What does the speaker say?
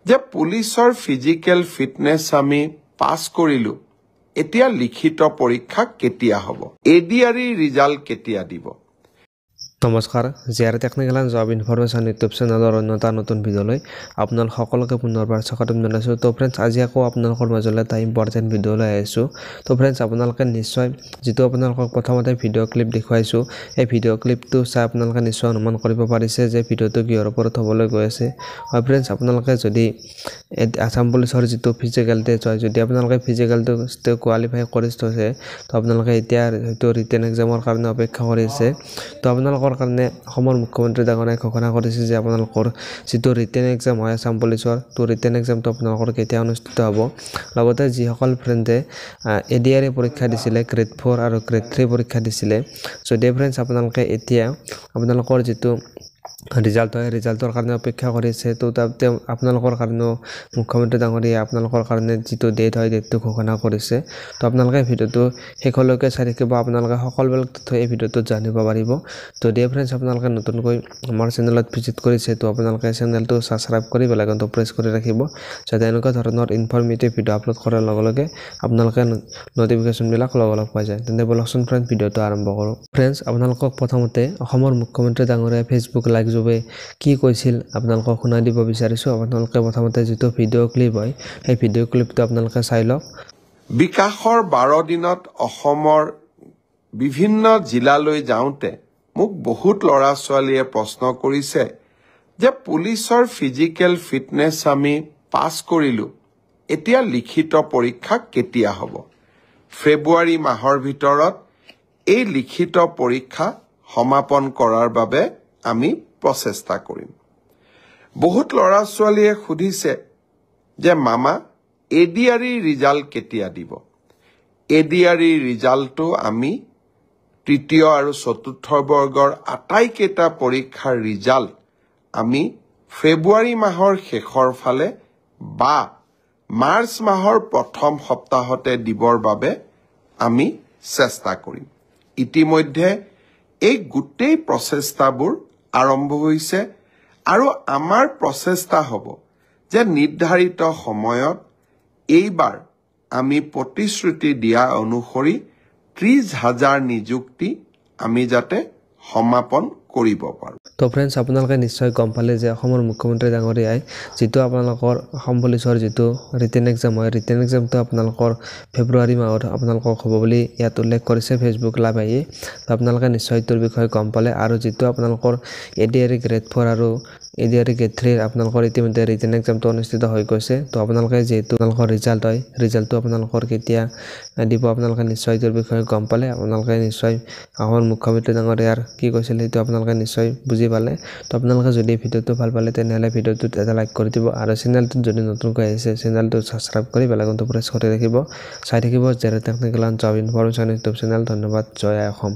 যে পুলিচৰ physical fitness আমি পাস কৰিলো এতিয়া লিখিত পৰীক্ষা কেতিয়া হ'ব এডিআৰই ৰিজাল্ট কেতিয়া দিব নমস্কাৰ GR technical and job information YouTube চেনেলৰ অন্যটা নতুন ভিডিঅ'লৈ আপোনালোক সকলোকে পুনৰবাৰ স্বাগতম জনাইছোঁ তো ফ্ৰেণ্ডছ আজি আকৌ আপোনালোকৰ মাজলৈ এটা ইম্পৰ্টেণ্ট ভিডিঅ' লৈ আহিছোঁ তো ফ্ৰেণ্ডছ আপোনালোকে নিশ্চয় যিটো আপোনালোকক প্ৰথমতে ভিডিঅ' ক্লিপ দেখুৱাইছোঁ এই ভিডিঅ' ক্লিপটো চাই আপোনালোকে নিশ্চয় অনুমান কৰিব পাৰিছে যে ভিডিঅ'টো কিহৰ ওপৰত হ'বলৈ গৈ আছে হয় ফ্ৰেণ্ডছ আপোনালোকে যদি আসাম পুলিচৰ যিটো ফিজিকেল টেষ্ট হয় যদি আপোনালোকে ফিজিকেলটো কোৱালিফাই কৰি থৈছে তো আপোনালোকে এতিয়া হয়তো ৰিটেন এক্সামৰ কাৰণে অপেক্ষা কৰি আছে তো আপোনালোকৰ কাৰণে অসমৰ মুখ্যমন্ত্ৰী ডাঙৰীয়াই ঘোষণা কৰিছে যে আপোনালোকৰ যিটো ৰিটেন এক্সাম হয় আসাম পুলিচৰ তো ৰিটেন এক্সামটো আপোনালোকৰ কেতিয়া অনুষ্ঠিত হ'ব লগতে যিসকল ফ্ৰেণ্ডে এডিআৰই পৰীক্ষা দিছিলে গ্ৰেড 4 আৰু গ্ৰেড 3 পৰীক্ষা দিছিলে যদি ফ্ৰেণ্ডছ আপোনালোকে এতিয়া আপোনালোকৰ যিটো ৰিজাল্ট হয় ৰিজাল্টৰ কাৰণে অপেক্ষা কৰিছে তো তাতে আপোনালোকৰ কাৰণে মুখ্যমন্ত্ৰী ডাঙৰীয়াই আপোনালোকৰ কাৰণে যিটো ডেট হয় ডেটটো ঘোষণা কৰিছে তো আপোনালোকে ভিডিঅ'টো শেষলৈকে চাই থাকিব আপোনালোকে সকলোবিলাক তথ্য এই ভিডিঅ'টোত জানিব পাৰিব তো ডিয়াৰ ফ্ৰেণ্ডছ আপোনালোকে নতুনকৈ আমাৰ চেনেলত ভিজিট কৰিছে তো আপোনালোকে চেনেলটো ছাবস্ক্ৰাইব কৰি বেল আইকনটো প্ৰেছ কৰি ৰাখিব যাতে এনেকুৱা ধৰণৰ ইনফৰ্মেটিভ ভিডিঅ' আপলোড কৰাৰ লগে লগে আপোনালোকে নটিফিকেশ্যনবিলাক লগে পাই যায় তেন্তে বলকচোন ফ্ৰেণ্ড ভিডিঅ'টো আৰম্ভ কৰোঁ ফ্ৰেণ্ডছ আপোনালোকক প্ৰথমতে অসমৰ মুখ্যমন্ত্ৰী ডাঙৰীয়াই ফেচবুক লাইভ যোগে কি কৈছিল আপোনালোকক শুনাই দিব বিচাৰিছোঁ আপোনালোকে প্ৰথমতে যিটো ভিডিঅ' ক্লিপ হয় সেই ভিডিঅ' ক্লিপটো আপোনালোকে চাই লওক বিকাশৰ 12 দিনত অসমৰ বিভিন্ন জিলালৈ যাওঁতে মোক বহুত ল'ৰা ছোৱালীয়ে প্ৰশ্ন কৰিছে যে পুলিচৰ ফিজিক্যাল ফিটনেস আমি পাস কৰিলো এতিয়া লিখিত পৰীক্ষা কেতিয়া হ'ব ফেব্ৰুৱাৰী মাহৰ ভিতৰত এই লিখিত পৰীক্ষা সমাপন কৰাৰ বাবে আমি প্ৰচেষ্টা কৰিম বহুত ল'ৰা ছোৱালীয়ে সুধিছে যে মামা এডিআৰই ৰিজাল্ট কেতিয়া দিব এডিআৰই ৰিজাল্টটো আমি তৃতীয় আৰু চতুৰ্থ বৰ্গৰ আটাইকেইটা পৰীক্ষাৰ ৰিজাল্ট আমি ফেব্ৰুৱাৰী মাহৰ শেষৰ ফালে বা মাৰ্চ মাহৰ প্ৰথম সপ্তাহতে দিবৰ বাবে আমি চেষ্টা কৰিম ইতিমধ্যে এই গোটেই প্ৰচেষ্টাবোৰ আৰম্ভ হৈছে আৰু আমাৰ প্ৰচেষ্টা হ'ব যে নিৰ্ধাৰিত সময়ত এইবাৰ আমি প্ৰতিশ্ৰুতি দিয়া অনুসৰি 30,000 নিযুক্তি আমি যাতে সমাপন কৰিব পাৰোঁ তো ফ্ৰেণ্ডছ আপোনালোকে নিশ্চয় গম পালে যে অসমৰ মুখ্যমন্ত্ৰী ডাঙৰীয়াই যিটো আপোনালোকৰ অসম পুলিচৰ যিটো ৰিটেন এক্সাম হয় ৰিটেন এক্সামটো আপোনালোকৰ ফেব্ৰুৱাৰী মাহত আপোনালোকক হ'ব বুলি ইয়াত উল্লেখ কৰিছে ফেচবুক লাইভ আহি তো আপোনালোকে নিশ্চয় এইটোৰ বিষয়ে গম পালে আৰু যিটো আপোনালোকৰ এডিআৰই গ্ৰেড 4 আৰু এডিআৰই গ্ৰেড 3 আপোনালোকৰ ইতিমধ্যে ৰিটেন এক্সামটো অনুষ্ঠিত হৈ গৈছে তো আপোনালোকে যিহেতু আপোনালোকৰ ৰিজাল্ট হয় ৰিজাল্টটো আপোনালোকৰ কেতিয়া দিব আপোনালোকে নিশ্চয় এইটোৰ বিষয়ে গম পালে আপোনালোকে নিশ্চয় অসমৰ মুখ্যমন্ত্ৰী ডাঙৰীয়াৰ কি কৈছিল সেইটো আপোনালোকে নিশ্চয় বুজি পালে তো আপোনালোকে যদি ভিডিঅ'টো ভাল পালে তেনেহ'লে ভিডিঅ'টোত এটা লাইক কৰি দিব আৰু চেনেলটোত যদি নতুনকৈ আহিছে চেনেলটো ছাবস্ক্ৰাইব কৰি বেল আইকনটো প্ৰেছ কৰি ৰাখিব চাই থাকিব GR technical and job information YouTube channel ধন্যবাদ জয় আই অসম